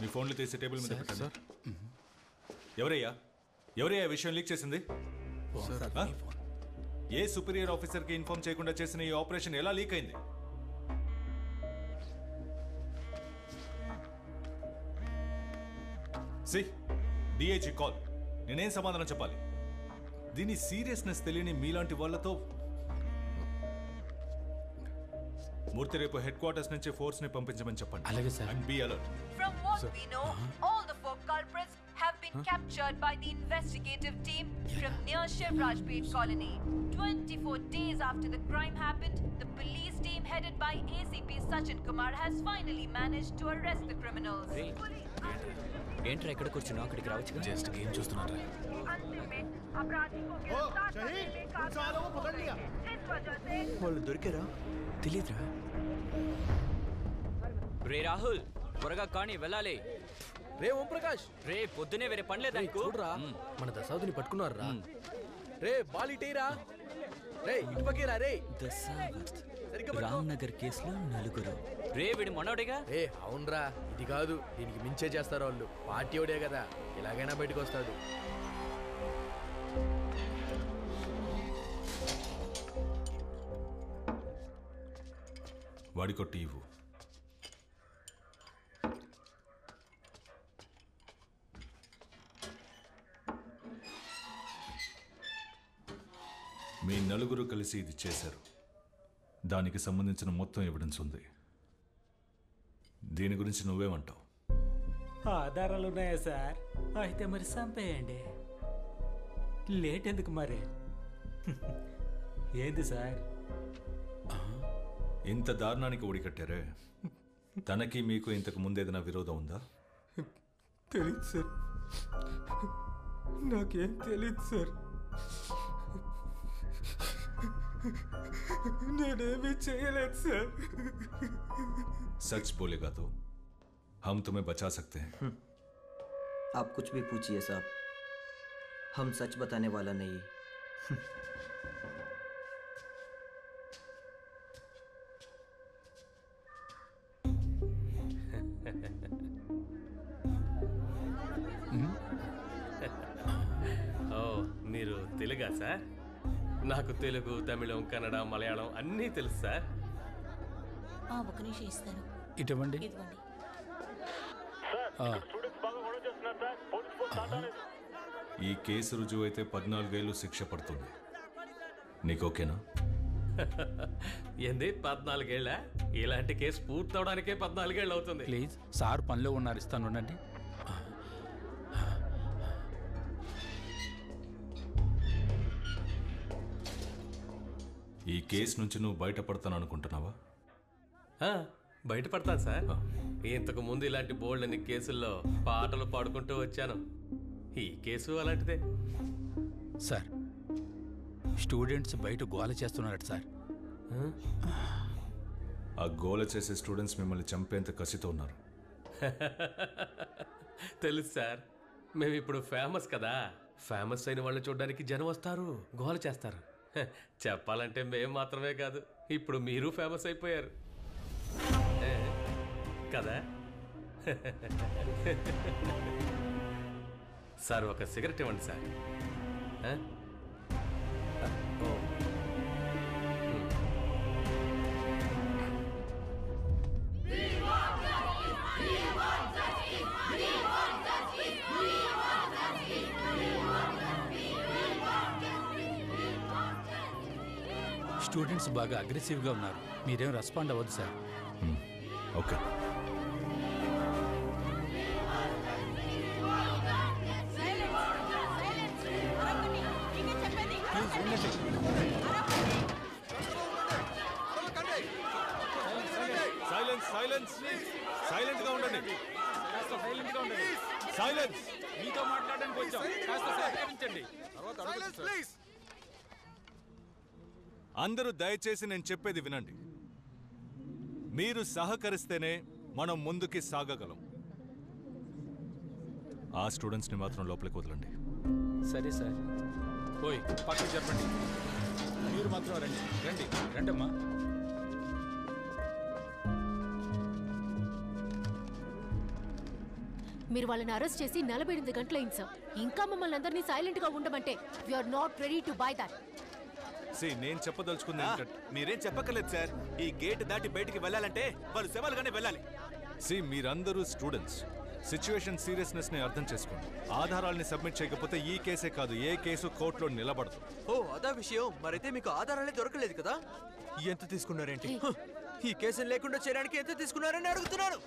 మీ ఫోన్లు తీసి టేబుల్ మీద పెట్టండి. ఎవరయ్యా విషయం లీక్ చేసింది? ఏ సుపీరియర్ ఆఫీసర్ కి ఇన్ఫార్మ్ చేయకుండా చేసిన ఈ ఆపరేషన్ ఎలా లీక్ అయింది? DIG call. నేనేం సమాధానం చెప్పాలి? దీని సీరియస్నెస్ తెలియని మీలాంటి వాళ్ళతో మూర్తి రేపు హెడ్ క్వార్టర్స్ నుంచి ఫోర్స్ ని పంపించమని చెప్పండి. అలాగే sir. And be alert. From what we know, all the 4 culprits have been captured by the investigative team from near Shivrajpet colony. 24 days after the crime happened, the police team headed by ACP Sachin Kumar has finally managed to arrest the criminals. ఏంట్రా ఎక్కడ కూర్చున్నావు? అక్కడికి రావచ్చు. Just game చూస్తున్నారా? వాళ్ళు దొరికారా? తెలీదురా. రే రాహుల్, త్వరగా కానీ వెళ్ళాలి. రే ఓం ప్రకాష్, రే పొద్దునే వేరే పనిలేదా? చూడరా మన దశావతిని పట్టుకున్నారా? రే బాలిటేరా, రే ఇటు పక్కేరా. రే దశావత్ రామ్నగర్ కేసులో 4. రే వీడి మనోడేగా? రే అవునరా, ఇది కాదు దీనికి మించే చేస్తారు వాళ్ళు. పార్టీ ఓడే కదా, ఎలాగైనా బయటకు వస్తాడు. వాడికో టీవు. మీ నలుగురు కలిసి ఇది చేశారు. దానికి సంబంధించిన మొత్తం ఎవిడెన్స్ ఉంది. దీని గురించి నువ్వేమంటావు? ఆధారాలు ఉన్నాయా సార్? అయితే మరి చంపేయండి. లేట్ ఎందుకు మరి? ఏంది సార్ ఇంత దారుణానికి ఒడికట్టారే? తనకి మీకు ఇంతకు ముందేదైనా విరోధం ఉందా? తెలీదు సార్, నాకేం తెలీదు సార్. నేనేమీ చేయలేదు సార్. सच बोलेगा तो हम तुम्हें बचा सकते हैं. आप कुछ भी पूछिए साहब, हम सच बताने वाला नहीं. ఓ మీరు తెలుగా సార్? నాకు తెలుగు, తమిళం, కన్నడ, మలయాళం అన్నీ తెలుసు సార్. ఒక నిమిషం ఇస్తాను. ఇటువంటి ఇదిగోండి. ఈ కేసు రుజువు అయితే 14 ఏళ్ళు శిక్ష పడుతుంది. నీకు ఓకేనా? ఏంది 14 ఏళ్ళ? ఇలాంటి కేసు పూర్తవడానికే 14 ఏళ్ళు అవుతుంది. ప్లీజ్ సార్ పనిలో ఉన్నారు, ఇస్తాను ఉండండి. ఈ కేసు నుంచి నువ్వు బయటపడతాను అనుకుంటున్నావా? బయటపడతాను సార్. ఇంతకు ముందు ఇలాంటి బోల్డ్ అన్ని కేసుల్లో పాటలు పాడుకుంటూ వచ్చాను. ఈ కేసు అలాంటిదే. సార్ స్టూడెంట్స్ బయట గోల చేస్తున్నారట సార్. ఆ గోల చేసే స్టూడెంట్స్ మిమ్మల్ని చంపేంత కసితో ఉన్నారు. తెలుసు సార్, మేము ఇప్పుడు ఫేమస్ కదా. ఫేమస్ అయిన వాళ్ళు చూడడానికి జనం వస్తారు, గోల చేస్తారు. చెప్పాలంటే మేము మాత్రమే కాదు, ఇప్పుడు మీరు ఫేమస్ అయిపోయారు కదా. సార్ ఒక సిగరెట్ ఇవ్వండి సార్. స్టూడెంట్స్ బాగా అగ్రెసివ్గా ఉన్నారు, మీరేం రెస్పాండ్ అవ్వద్దు sir. Okay. Silence silence silent గా ఉండండి. సైలెంట్ గా ఉండండి. సైలెన్స్. మీతో మాట్లాడడానికి వచ్చాం, కాస్త సహకరించండి. అందరూ దయచేసి నేను చెప్పేది వినండి. మీరు సహకరిస్తేనే మనం ముందుకి సాగగలం. ఆ స్టూడెంట్స్ని మాత్రం లోపలికి వదలండి. సరే సార్. ఓయ్ పక్కకు చెప్పండి. మీరు మాత్రం రండి రండి రండమ్మా. మీరు వాళ్ళని అరెస్ట్ చేసి 48 గంటలైంది సార్. ఇంకా మమ్మల్ని అందరినీ సైలెంట్ గా ఉండమంటే we are not ready to buy that. నేను చెప్పదలుచుకుంది మీరేం చెప్పక్కర్లేదు సార్. ఈ గేట్ దాటి బయటికి వెళ్ళాలంటే వాళ్ళు శవాలుగానే వెళ్ళాలి. మీరందరూ స్టూడెంట్స్, సిచ్యువేషన్ సీరియస్నెస్ ని అర్థం చేసుకోండి. ఆధారాల్ని సబ్మిట్ చేయకపోతే ఈ కేసే కాదు ఏ కేసు కోర్టులో నిలబడదు. ఓ అదా విషయం. మరైతే మీకు ఆధారాలే దొరకలేదు కదా? ఎంత తీసుకున్నారేంటి? ఈ కేసుని లేకుండా చేయడానికి ఎంత తీసుకున్నారని అడుగుతున్నాను.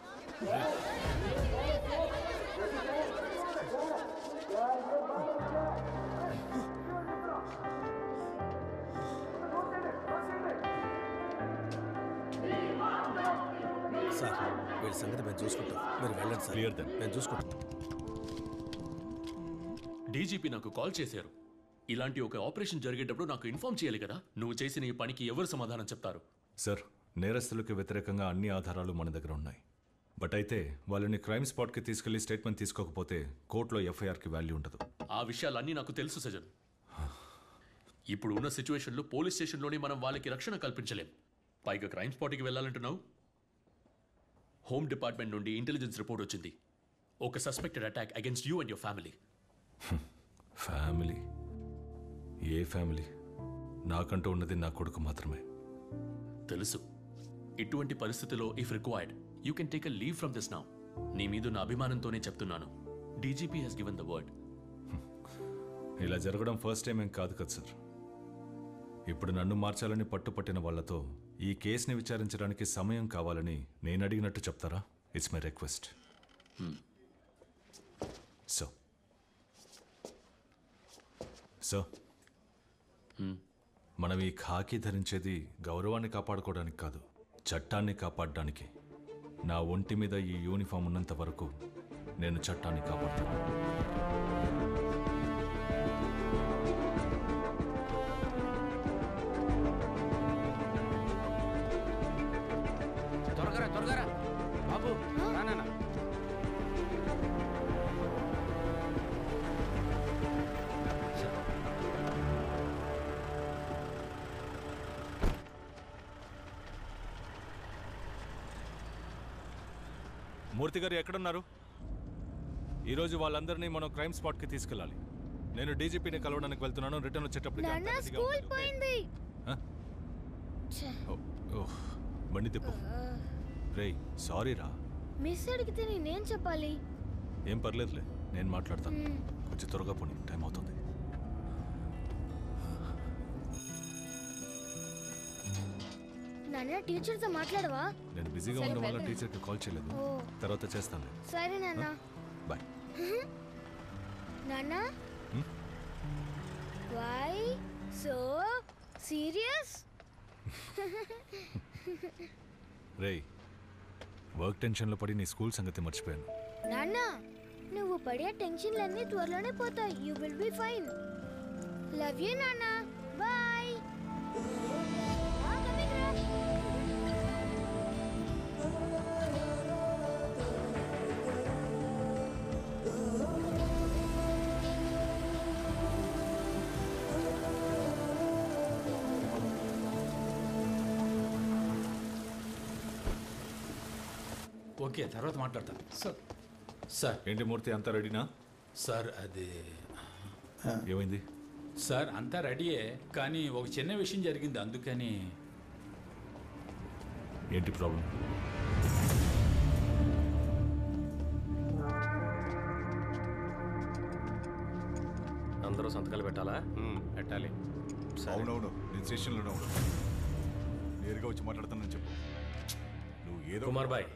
సార్ వీళ్ళ సంగతి మేము చూసుకుంటాం, మీరు వెళ్ళండి సార్. Clear then. నేను చూసుకుంటాం. డీజీపీ నాకు కాల్ చేశారు. ఇలాంటి ఒక ఆపరేషన్ జరిగేటప్పుడు నాకు ఇన్ఫార్మ్ చేయాలి కదా. నువ్వు చేసిన ఈ పనికి ఎవరు సమాధానం చెప్తారు? సార్, నేరస్తులకు వ్యతిరేకంగా అన్ని ఆధారాలు మన దగ్గర ఉన్నాయి. బట్ అయితే వాళ్ళని క్రైమ్ స్పాట్కి తీసుకెళ్లి స్టేట్మెంట్ తీసుకోకపోతే కోర్టులో ఎఫ్ఐఆర్కి వాల్యూ ఉండదు. ఆ విషయాలన్నీ నాకు తెలుసు సజన్. ఇప్పుడు ఉన్న సిచ్యువేషన్లో పోలీస్ స్టేషన్లోనే మనం వాళ్ళకి రక్షణ కల్పించలేం. పైగా క్రైమ్ స్పాట్కి వెళ్ళాలంటున్నావు. హోమ్ డిపార్ట్మెంట్ నుండి ఇంటెలిజెన్స్ రిపోర్ట్ వచ్చింది. ఒక suspected attack against you and your family. Family? ఏ ఫ్యామిలీ? నాకంటూ ఉన్నది నా కొడుకు మాత్రమే. తెలుసు. ఇటువంటి పరిస్థితిలో if required you can take a leave from this now. నీ మీద నా అభిమానంతోనే చెప్తున్నాను. DGP has given the word. ఇలా జరగడం ఫస్ట్ టైం ఏం కాదు కదా సార్. ఇప్పుడు నన్ను మార్చాలని పట్టుపట్టిన వాళ్లతో ఈ కేసుని విచారించడానికి సమయం కావాలని నేను అడిగినట్టు చెప్తారా? It's my request. సో మనం ఈ ఖాకీ ధరించేది గౌరవాన్ని కాపాడుకోవడానికి కాదు, చట్టాన్ని కాపాడడానికి. నా ఒంటి మీద ఈ యూనిఫామ్ ఉన్నంత వరకు నేను చట్టాన్ని కాపాడుతాను. త్వరగా బాబు రానా. మూర్తి గారు ఎక్కడున్నారు? ఈరోజు వాళ్ళందరినీ మనం క్రైమ్ స్పాట్కి తీసుకెళ్ళాలి. నేను డీజీపీని కలవడానికి వెళ్తున్నాను. రిటర్న్ వచ్చేటప్పుడు బండి తిప్పు. రే సారీ రా. మిస్ అడిగితే నేనేం చెప్పాలి? ఏం పర్లేదులే, నేను మాట్లాడతాను. కొంచెం త్వరగా పోనీ, టైం అవుతుంది. నాన్న టీచర్తో మాట్లాడవా? నేను బిజీగా ఉండడం వల్ల టీచర్కి కాల్ చేయలేదు. తర్వాత చేస్తాను. సరే నాన్న. బాయ్. నాన్న వై సో సీరియస్? రేయ్, వర్క్ టెన్షన్లో పడి నీ స్కూల్ సంగతి మర్చిపోయాను. నాన్న నువ్వు పడే టెన్షన్లన్నీ త్వరలోనే పోతాయి. You will be fine. Love you నాన్న. బాయ్. ఓకే, తర్వాత మాట్లాడతాను. సార్ ఏంటి మూర్తి, అంతా రెడీనా? సార్ అది ఏమైంది? సార్ అంతా రెడీయే, కానీ ఒక చిన్న విషయం జరిగింది, అందుకని. ఏంటి ప్రాబ్లం? అందరూ సంతకాలు పెట్టాలా? పెట్టాలి. అవునవును, నేను స్టేషన్లోనే ఉన్నాను. నేరుగా వచ్చి మాట్లాడతానని చెప్పు. నువ్వు ఏదో. కుమార్ బాయ్,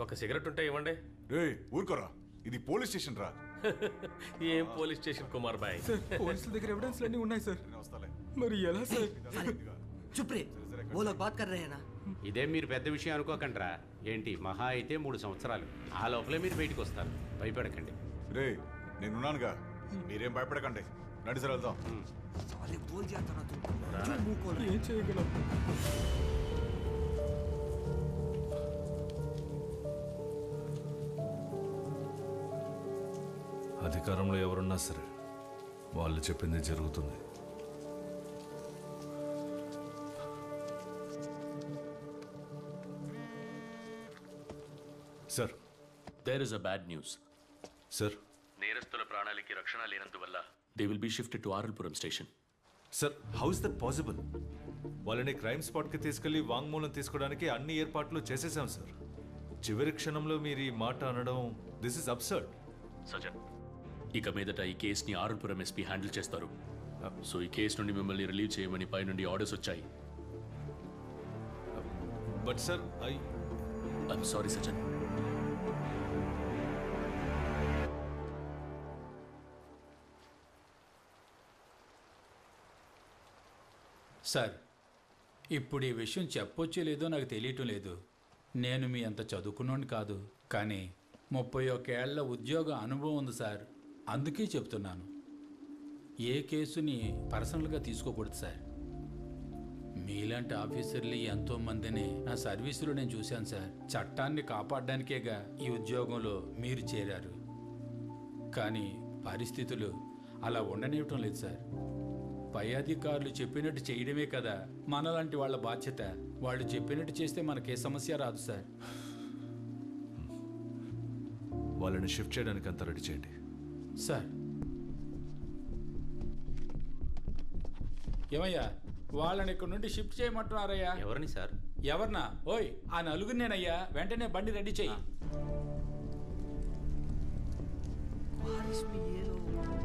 ఒక సిగరెట్ ఉంటే ఇవ్వండి. రే ఊరుకోరా, ఇది పోలీస్ స్టేషన్ రా. ఏం పోలీస్ స్టేషన్ కుమార్ బాయ్? పోలీసుల దగ్గర ఎవిడెన్స్ అన్నీ ఉన్నాయి సార్. మరి ఎలా సార్? చుప్ రే, वो लोग बात कर रहे हैं ना. ఇదే మీరు పెద్ద విషయం అనుకోకండ్రా. ఏంటి మహా అయితే 3 సంవత్సరాలు. ఆ లోపలే మీరు బయటకు వస్తారు. భయపడకండి. రే నేనున్నానుగా, మీరేం భయపడకండి. రండి సార్, వెళ్దాం. ఏం చేయగలం? అధికారంలో ఎవరున్నా సరే వాళ్ళు చెప్పింది జరుగుతుంది. Sir, there is a bad news. Sir నేరస్తుల ప్రాణాలకి రక్షణ లేనందువల్ల they will be shifted to RL Puram station. Sir how is that possible? వాళ్ళని క్రైమ్ స్పాట్కి తీసుకెళ్లి వాంగ్మూలం తీసుకోవడానికి అన్ని ఏర్పాట్లు చేసేసాం సార్. చివరి క్షణంలో మీరు ఈ మాట అనడం, దిస్ ఇస్ అబ్సర్డ్. సజన్, ఇక మీదట ఈ కేసుని ఆర్ఎల్పురం ఎస్పీ హ్యాండిల్ చేస్తారు. సో ఈ కేసు నుండి మిమ్మల్ని రిలీవ్ చేయమని పై నుండి ఆర్డర్స్ వచ్చాయి. But sir I'm sorry Sajan. Sir, ఇప్పుడు ఈ విషయం చెప్పొచ్చో లేదో నాకు తెలియటం లేదు. నేను మీ అంత చదువుకున్నోని కాదు, కానీ 31 ఏళ్ల ఉద్యోగ అనుభవం ఉంది సార్. అందుకే చెప్తున్నాను, ఏ కేసుని పర్సనల్గా తీసుకోకూడదు సార్. మీలాంటి ఆఫీసర్లు ఎంతోమందిని నా సర్వీసులో నేను చూశాను సార్. చట్టాన్ని కాపాడడానికేగా ఈ ఉద్యోగంలో మీరు చేరారు. కానీ పరిస్థితులు అలా ఉండనివ్వటం లేదు సార్. పై అధికారులు చెప్పినట్టు చేయడమే కదా మనలాంటి వాళ్ళ బాధ్యత. వాళ్ళు చెప్పినట్టు చేస్తే మనకే సమస్య రాదు సార్. వాళ్ళని షిఫ్ట్ చేయడానికి అంతా రెడీ చేయండి సార్. ఏమయ్యా, వాళ్ళని ఇక్కడ నుండి షిఫ్ట్ చేయమంటున్నారయ్యా? ఎవరిని సార్? ఎవరినా? ఓయ్, ఆ నలుగురినేనయ్యా. వెంటనే బండి రెడీ చెయ్యి.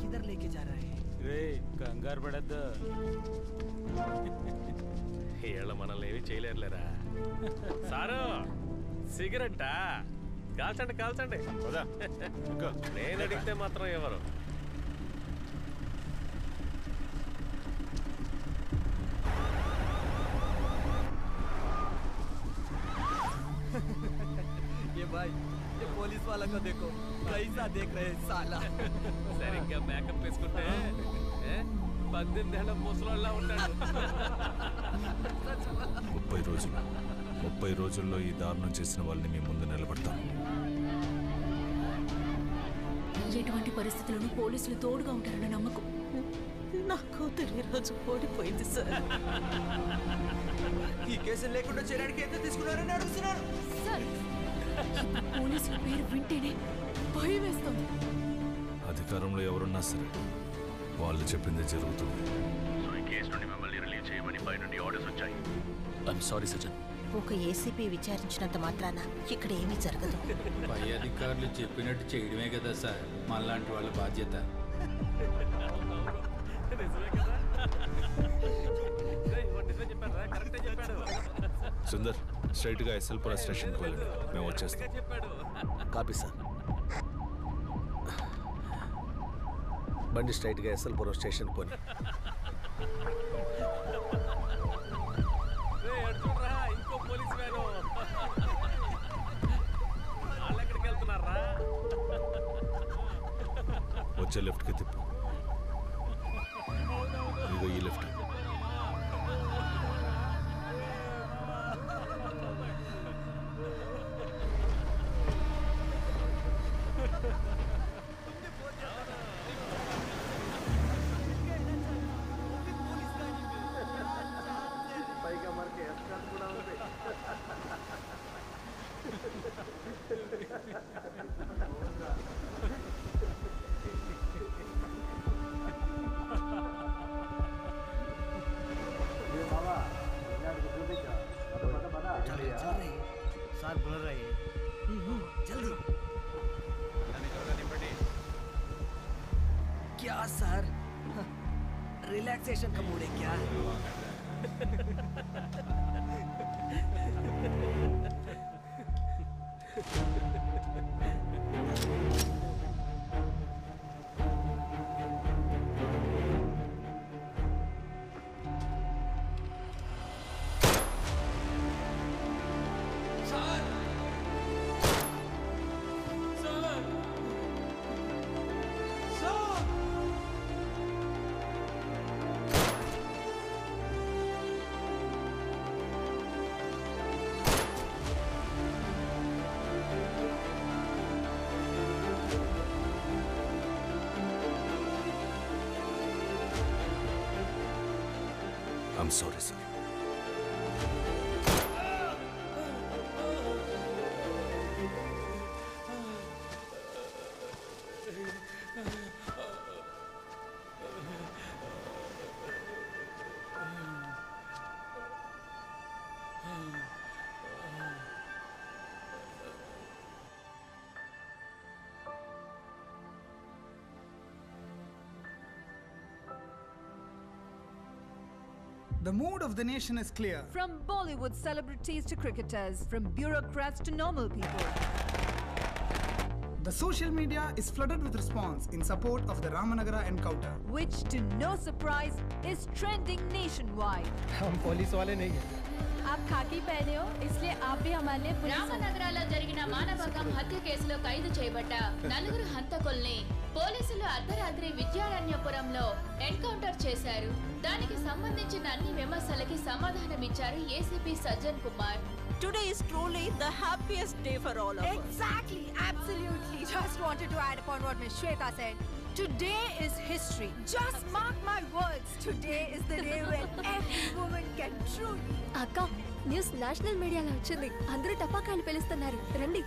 किधर लेके जा रहा है? రే, కంగారు పడద్దు. వీళ్ళ మనల్ని ఏమి చేయలేరులేరా. సారు, సిగరెట్టా? కాల్చండి కాల్చండి. నేను అడిగితే మాత్రం ఎవరు? ये भाई, ये पुलिस वाला को देखो कैसा देख रहे हैं साला. సరిగ్గా మేకప్ వేసుకుంటే 18 ఏళ్ల ముసలోళ్ళ ఉంటాడు. 30 రోజుల్లో ఈ దారుణం చేసిన వాళ్ళని మీ ముందు నిలబడతాం. ఎటువంటి పరిస్థితులను పోలీసులు తోడుగా ఉంటారన్న నమ్మకం. నా కూతురు ఈ రోజు ఓడిపోయింది సార్. ఈ కేసులు లేకుండా చేయడానికి ఎంత తీసుకున్నారని అడుగుతున్నారు సార్. పోలీసుల పేరు వింటేనే భయం వేస్తుంది. అధికారంలో ఎవరున్నా సరే వాళ్ళు చెప్పిందే జరుగుతుంది. సో ఈ కేసు నుండి మిమ్మల్ని రిలీవ్ చేయమని పై నుండి ఆర్డర్స్ వచ్చాయి. ఐఎమ్ సారీ సజన్. ఒక ఏసీపీ విచారించినంత మాత్రాన ఇక్కడ ఏమీ జరగదు. పై అధికారులు చెప్పినట్టు చేయడమే కదా సార్ మనలాంటి వాళ్ళ బాధ్యత. సుందర్, స్ట్రైట్ గా ఎస్ఎల్పుర స్టేషన్కి వెళ్ళండి. మేము వచ్చేస్తాం. Copy sir. బండి స్ట్రైట్గా ఎస్ఎల్పురం స్టేషన్ పోని. ఇంకో పోలీస్ వ్యాను. వాళ్ళు ఎక్కడికి వెళ్తున్నారా? వచ్చే లెఫ్ట్కి తిప్పు. ఇదిగో ఈ లెఫ్ట్. सर बोल रहे हैं जल्दी. क्या सर, रिलैक्सेशन का मूड है क्या? I'm sorry, sir. The mood of the nation is clear. From Bollywood celebrities to cricketers, from bureaucrats to normal people. The social media is flooded with response in support of the Ramanagara encounter. Which, to no surprise, is trending nationwide. हम police वाले नहीं हैं। आप खाकी पहने हो इसलिए आप भी हमारे लिए రామనగరాలో జరిగిన మానభంగం హత్య కేసులో ఖైదు చేయబడ్డ నలుగురు హంతకుల్ని పోలీసులు అర్ధరాత్రి విద్యారణ్యపురంలో ఎన్కౌంటర్ చేశారు. దానికి సంబంధించిన అన్ని విమర్శలకి సమాధానమిచ్చారు ACP Sajjan Kumar. Today is truly the happiest day for all of us. Exactly, absolutely. Just wanted to add upon what Ms. Shweta said. Today is history. Just mark my words. Today is the day when every woman can truly. అక్క news national మీడియాలో వచ్చింది. అందరూ టపాకాయలు పేలుస్తున్నారు. రండి.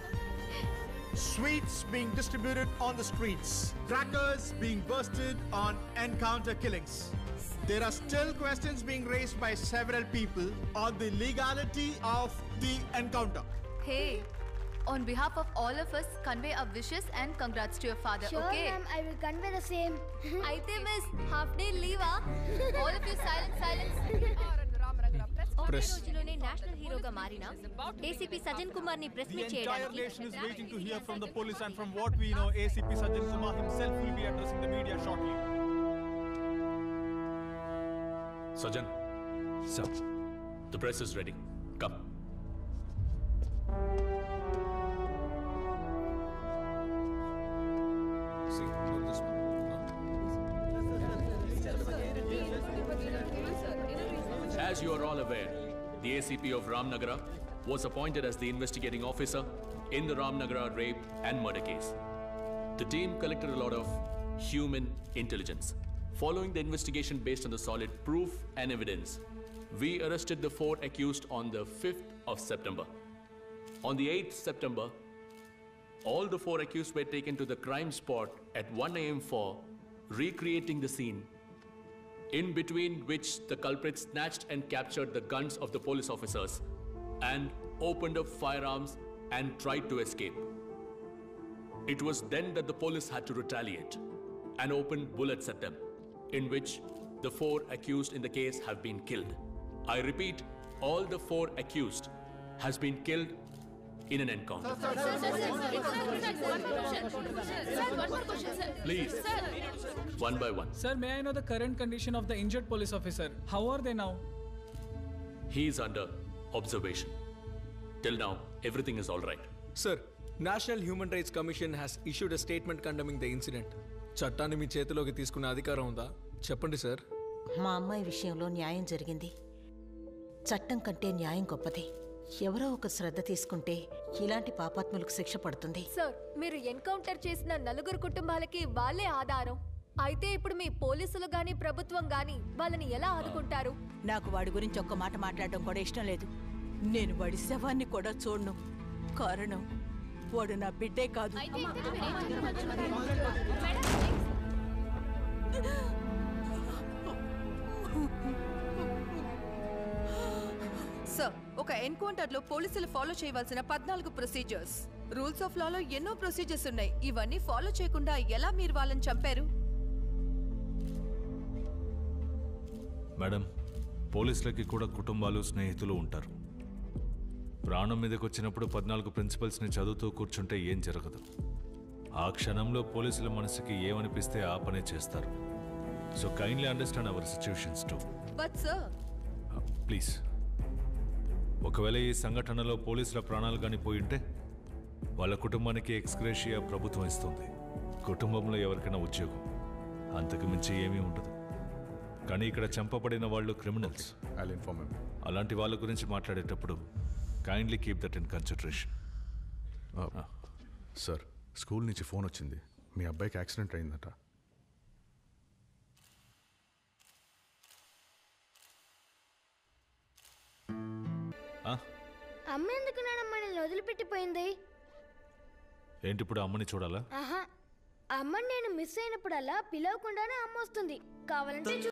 Sweets being distributed on the streets. Crackers being bursted on encounter killings. There are still questions being raised by several people on the legality of the encounter. Hey, on behalf of all of us, convey our wishes and congrats to your father, Sure, okay? ma'am, I will convey the same. Aithe miss, half day leave ah? All of you silence. ఒకే రోజులోనే national హీరోగా మారిన ACP Sajjan Kumar ని press The meet entire చేయడానికి nation is waiting to hear from the police, and from what we know, ACP Sajjan Kumar himself will be addressing the media shortly. Sajjan. Sir. The press is ready. Come. As you are all aware, the ACP of Ramnagara was appointed as the investigating officer in the Ramnagara rape and murder case. The team collected a lot of human intelligence. Following the investigation based on the solid proof and evidence, we arrested the 4 accused on the 5th of September. On the 8th September, all the 4 accused were taken to the crime spot at 1 a.m. for recreating the scene, in between which the culprits snatched and captured the guns of the police officers and opened up firearms and tried to escape. It was then that the police had to retaliate and open bullets at them, in which the 4 accused in the case have been killed. I repeat, all the 4 accused has been killed in an encounter. Please, one by one. Sir, may I know the current condition of the injured police officer? How are they now? He is under observation. Till now, everything is all right. Sir, National Human Rights Commission has issued a statement condemning the incident. చట్టాన్ని మీ చేతిలోకి తీసుకునే అధికారం ఉందా? చెప్పండి sir. మా అమ్మాయి విషయంలో న్యాయం జరిగింది. చట్టం కంటే న్యాయం గొప్పది. ఎవరో ఒక శ్రద్ధ తీసుకుంటే ఇలాంటి పాపాత్ములకు శిక్ష పడుతుంది. సార్, మీరు ఎన్కౌంటర్ చేసిన 4 కుటుంబాలకి వాళ్ళే ఆధారం. అయితే ఇప్పుడు మీ పోలీసులు గాని ప్రభుత్వం గాని వాళ్ళని ఎలా ఆదుకుంటారు? నాకు వాడి గురించి ఒక్క మాట మాట్లాడడం కూడా ఇష్టం లేదు. నేను వాడి శవాన్ని కూడా చూడను. కారణం వాడు నా బిడ్డే కాదు. సార్, ఒక ఎన్కౌంటర్లో పోలీసులు ఫాలో చేయవలసిన 14 ప్రొసీజర్స్, రూల్స్ ఆఫ్ లాలో ఎన్నో ప్రొసీజర్స్ ఉన్నాయి. ఇవన్నీ ఫాలో చేయకుండా ఎలా మీరు వాళ్ళని చంపారు? మేడం, పోలీసులకి కూడా కుటుంబాలు స్నేహితులు ఉంటారు. ప్రాణం మీదకి వచ్చినప్పుడు 14 ప్రిన్సిపల్స్ని చదువుతూ కూర్చుంటే ఏం జరగదు. ఆ క్షణంలో పోలీసుల మనసుకి ఏమనిపిస్తే ఆ పనే చేస్తారు. So kindly understand our situations to. But sir, please, ఒకవేళ ఈ సంఘటనలో పోలీసుల ప్రాణాలు కానీ పోయింటే వాళ్ళ కుటుంబానికి ఎక్స్గ్రేషియా ప్రభుత్వం ఇస్తుంది. కుటుంబంలో ఎవరికైనా ఉద్యోగం, అంతకు మించి ఏమీ ఉండదు. కానీ ఇక్కడ చంపబడిన వాళ్ళు క్రిమినల్స్. అలాంటి వాళ్ళ గురించి మాట్లాడేటప్పుడు kindly keep that in consideration. Sir, school నుంచి ఫోన్ వచ్చింది. మీ అబ్బాయికి యాక్సిడెంట్ అయిందట. అమ్మ ఎందుకు నాన్న మనల్ని వదిలిపెట్టిపోయింది? ఏంటి ఇప్పుడు అమ్మని చూడాలా? ఆహా, అమ్మని నేను మిస్ అయినప్పుడల్లా పిలవకుండానే అమ్మ వస్తుంది. కావాలంటే